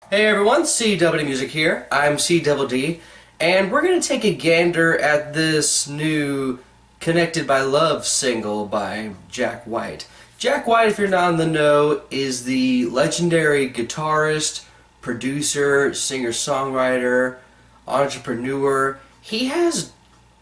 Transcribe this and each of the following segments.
Hey everyone, CW Music here. I'm CWD, and we're going to take a gander at this new Connected by Love single by Jack White. Jack White, if you're not in the know, is the legendary guitarist, producer, singer-songwriter, entrepreneur. He has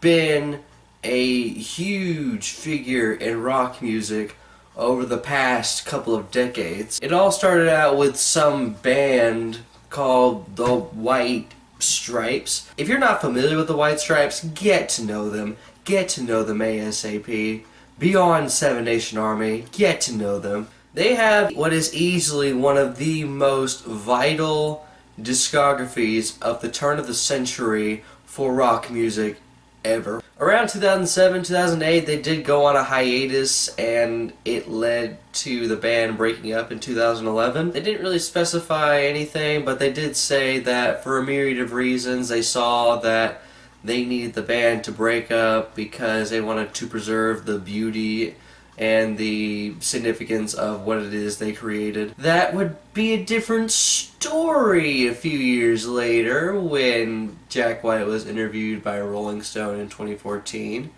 been a huge figure in rock music over the past couple of decades. It all started out with some band called the White Stripes. If you're not familiar with the White Stripes, get to know them. Get to know them ASAP. Beyond Seven Nation Army, get to know them. They have what is easily one of the most vital discographies of the turn of the century for rock music ever. Around 2007, 2008, they did go on a hiatus, and it led to the band breaking up in 2011. They didn't really specify anything, but they did say that for a myriad of reasons, they saw that they needed the band to break up because they wanted to preserve the beauty and the significance of what it is they created. That would be a different story a few years later when Jack White was interviewed by Rolling Stone in 2014,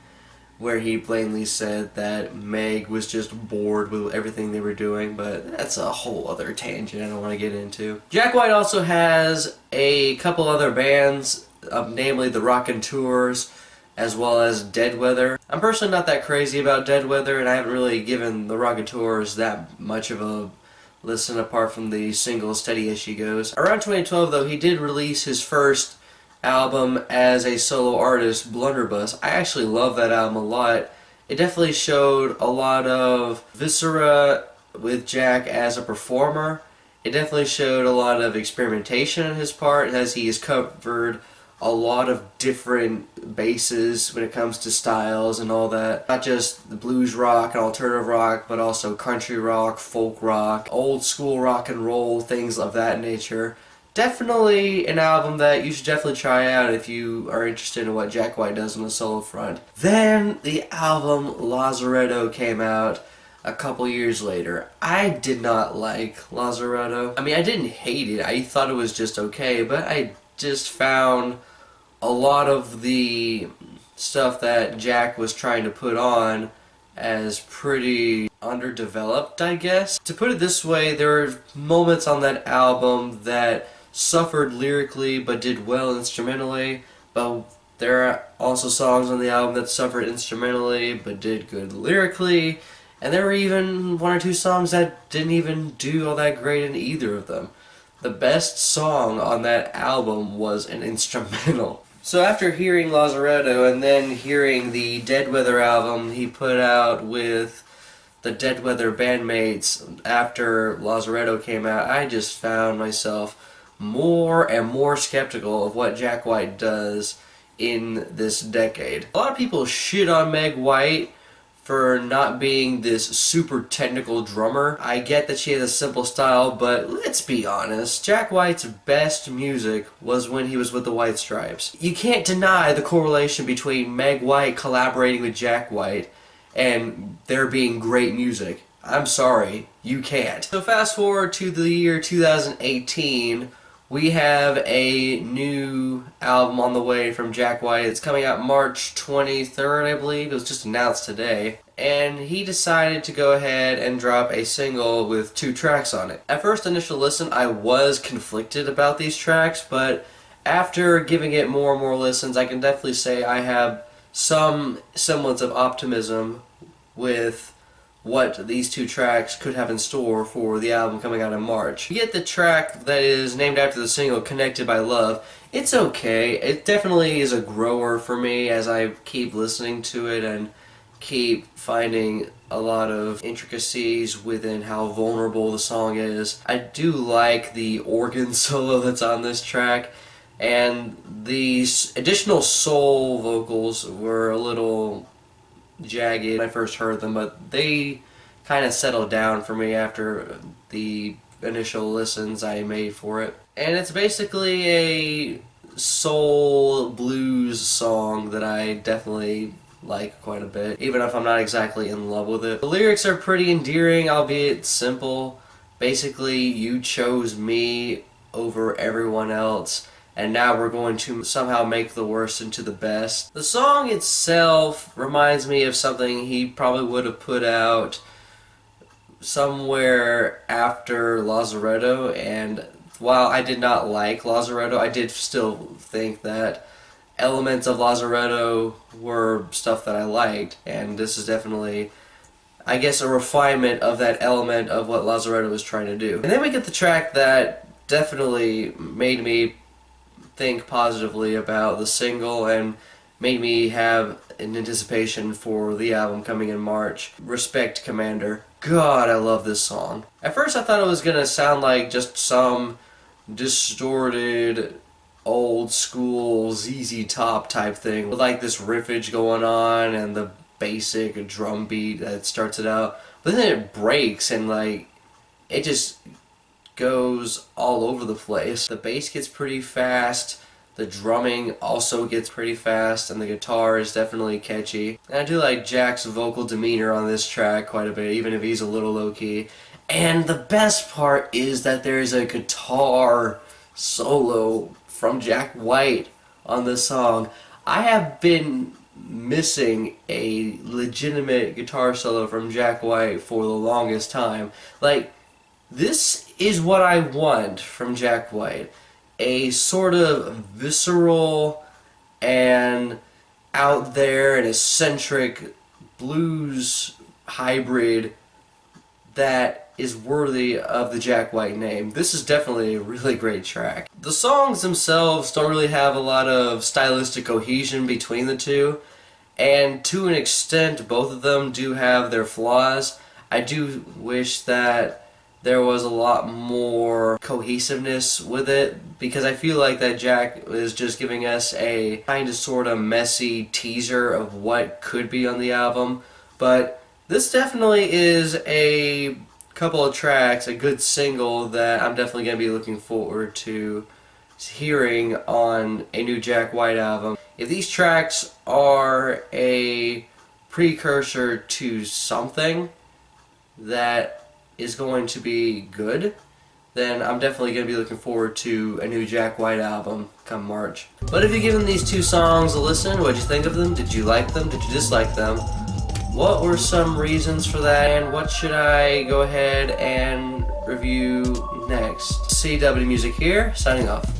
where he plainly said that Meg was just bored with everything they were doing, but that's a whole other tangent I don't want to get into. Jack White also has a couple other bands, namely the Raconteurs, as well as Dead Weather. I'm personally not that crazy about Dead Weather, and I haven't really given the Raconteurs that much of a listen apart from the single Steady As She Goes. Around 2012 though, he did release his first album as a solo artist, Blunderbuss. I actually love that album a lot. It definitely showed a lot of viscera with Jack as a performer. It definitely showed a lot of experimentation on his part, as he has covered a lot of different bases when it comes to styles and all that. Not just the blues rock and alternative rock, but also country rock, folk rock, old school rock and roll, things of that nature. Definitely an album that you should definitely try out if you are interested in what Jack White does on the solo front. Then the album Lazaretto came out a couple years later. I did not like Lazaretto. I mean, I didn't hate it. I thought it was just okay, but I just found a lot of the stuff that Jack was trying to put on as pretty underdeveloped, I guess. To put it this way, there were moments on that album that suffered lyrically but did well instrumentally, but there are also songs on the album that suffered instrumentally but did good lyrically, and there were even one or two songs that didn't even do all that great in either of them. The best song on that album was an instrumental. So after hearing Lazaretto and then hearing the Dead Weather album he put out with the Dead Weather bandmates after Lazaretto came out, I just found myself more and more skeptical of what Jack White does in this decade. A lot of people shit on Meg White for not being this super technical drummer. I get that she has a simple style, but let's be honest, Jack White's best music was when he was with the White Stripes. You can't deny the correlation between Meg White collaborating with Jack White and there being great music. I'm sorry, you can't. So fast forward to the year 2018, we have a new album on the way from Jack White. It's coming out March 23rd, I believe. It was just announced today. And he decided to go ahead and drop a single with 2 tracks on it. At first initial listen, I was conflicted about these tracks, but after giving it more and more listens, I can definitely say I have some semblance of optimism with what these 2 tracks could have in store for the album coming out in March. You get the track that is named after the single, Connected by Love. It's okay. It definitely is a grower for me as I keep listening to it and keep finding a lot of intricacies within how vulnerable the song is. I do like the organ solo that's on this track, and the additional soul vocals were a little jagged when I first heard them, but they kind of settled down for me after the initial listens I made for it. And it's basically a soul blues song that I definitely like quite a bit, even if I'm not exactly in love with it. The lyrics are pretty endearing, albeit simple. Basically, you chose me over everyone else, and now we're going to somehow make the worst into the best. The song itself reminds me of something he probably would have put out somewhere after Lazaretto, and while I did not like Lazaretto, I did still think that elements of Lazaretto were stuff that I liked, and this is definitely, I guess, a refinement of that element of what Lazaretto was trying to do. And then we get the track that definitely made me think positively about the single and made me have an anticipation for the album coming in March. Respect, Commander. God, I love this song. At first I thought it was gonna sound like just some distorted old school ZZ Top type thing with like this riffage going on and the basic drum beat that starts it out, but then it breaks and like it just goes all over the place. The bass gets pretty fast, the drumming also gets pretty fast, and the guitar is definitely catchy. And I do like Jack's vocal demeanor on this track quite a bit, even if he's a little low-key. And the best part is that there's a guitar solo from Jack White on this song. I have been missing a legitimate guitar solo from Jack White for the longest time. Like, this is what I want from Jack White. A sort of visceral and out there and eccentric blues hybrid that is worthy of the Jack White name. This is definitely a really great track. The songs themselves don't really have a lot of stylistic cohesion between the two, and to an extent both of them do have their flaws. I do wish that there was a lot more cohesiveness with it, because I feel like that Jack is just giving us a kind of sort of messy teaser of what could be on the album. But this definitely is a couple of tracks, a good single that I'm definitely going to be looking forward to hearing on a new Jack White album. If these tracks are a precursor to something that is going to be good, then I'm definitely going to be looking forward to a new Jack White album come March. But if you've given these two songs a listen, what'd you think of them? Did you like them? Did you dislike them? What were some reasons for that, and what should I go ahead and review next? CW Music here, signing off.